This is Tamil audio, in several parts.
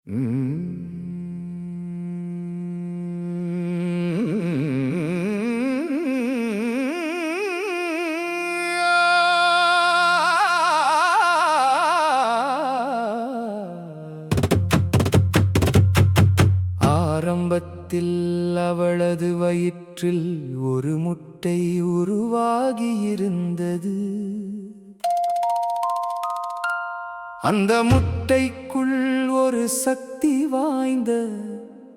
ஆரம்பத்தில் அவளது வயிற்றில் ஒரு முட்டை உருவாகியிருந்தது. அந்த முட்டைக்குள் ஒரு சக்தி வாய்ந்த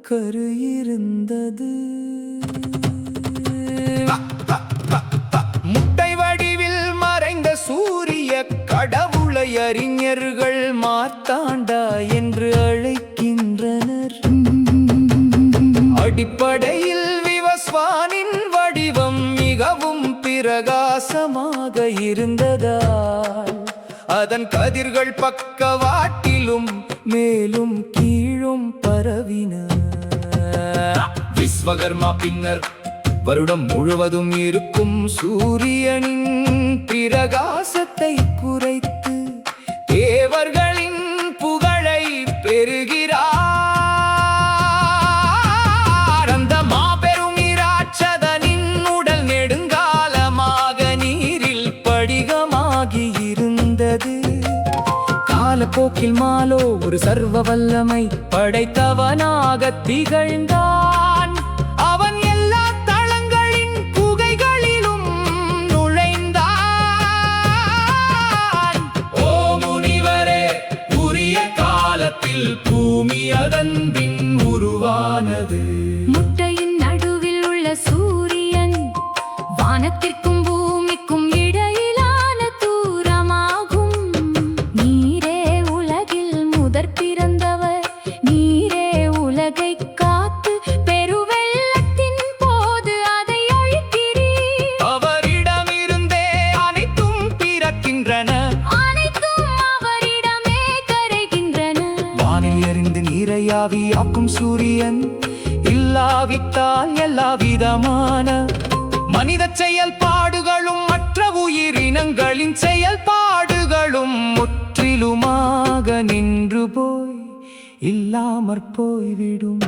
கரு இருந்தது. முட்டை வடிவில் மறைந்த சூரிய கடவுளை அறிஞர்கள் மார்த்தாண்டா என்று அழைக்கின்றனர். அடிப்படையில் விவஸ்வானின் வடிவம் மிகவும் பிரகாசமாக இருந்ததால் அதன் கதிர்கள் பக்கவாட்டிலும் மேலும் கீழும் பரவின. விஸ்வகர்மா பின்னர் வருடம் முழுவதும் இருக்கும் சூரியனின் பிரகாசத்தை குறைத்து தேவர்களின் புகழை பெறுகிறார். அந்த மாபெரும் இராட்சதனின் உடல் நெடுங்காலமாக நீரில் படிகமாகி இருந்தது. காலப்போக்கில் மாலோ ஒரு சர்வ வல்லமை படைத்தவனாக திகழ்ந்தான். அவன் எல்லா தளங்களின் குகைகளிலும் நுழைந்தான். ஓ முனிவரே, உரிய காலத்தில் பூமி அதன் பின் உருவானது. முட்டையின் நடுவில் உள்ள சூரியன் வானத்திற்கும் பூமிக்கும் இடையிலான தூரமாகும். நீரே உலகில் முதற் பிறந்தவர், நீரே உலகை காத்து பெருவெள்ளத்தின் போது அதை அழிக்கிறீர். அவரிடமிருந்தே அனைத்தும் பிறக்கின்றன, அனைத்தும் அவரிடமே கரைகின்றன. வானில் எறிந்து நீரையாவி ஆக்கும் சூரியன் இல்லாவிட்டால் எல்லா விதமான மனித செயல்பாடுகளும் மற்ற உயிரினங்களின் செயல்பாடுகளும் முற்றிலுமாக நின்று போய் இல்லாமற் போய்விடும்.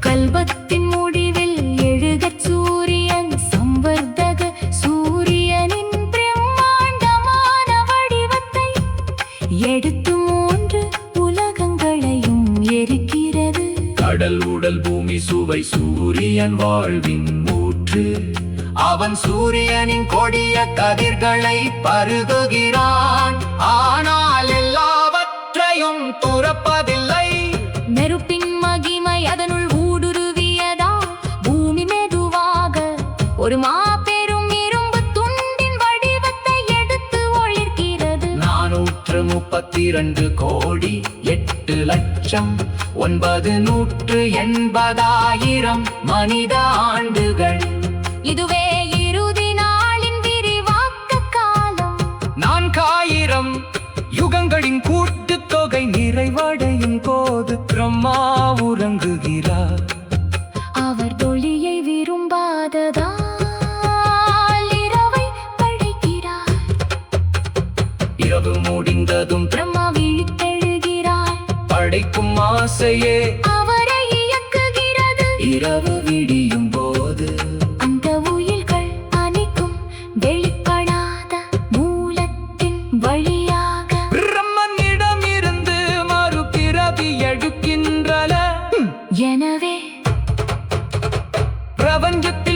கல்பத்தின் முடிவில் எழுகச் சூரியன் சம்வர்த்தக சூரியனின் பிரம்மாண்டமான வடிவத்தை எடுத்து 3 உலகங்களையும் எரிக்கிறது. கடல் உடல் பூமி சுவை சூரியன் வாழ்வின் ஊற்று. அவன் சூரியனின் கொடிய கதிர்களை பருகுகிறான், ஆனால் எல்லாவற்றையும் துறப்பதில்லை. நெருப்பின் மகிமை அதனுள் ஊடுருவியதால் பூமி மெதுவாக ஒரு மாபெரும் இரும்பு துண்டின் வடிவத்தை எடுத்து ஒளிர்கிறது. 432 கோடி 8,980,000 மனித ஆண்டுகள். இதுவே இறுதி நாளின் விரிவாக்க காலம். 4000 யுகங்களின் கூட்டுத் தொகை நிறைவடையும் போது பிரம்மா உறங்குகிறார். அவர் தொழியை விரும்பாததால் இரவை படைக்கிறார். இரவு முடிந்ததும் பிரம்மா விழித்தெழுகிறார். படைக்கும் ஆசையே அவரை இயக்குகிறது. இரவு விடியும் போது அந்த உயிர்கள் அனைக்கும் வெளிப்படாத மூலத்தின் வழியாக பிரம்மனிடமிருந்து மறுபிறவி எடுக்கின்றன. எனவே பிரபஞ்சத்தில்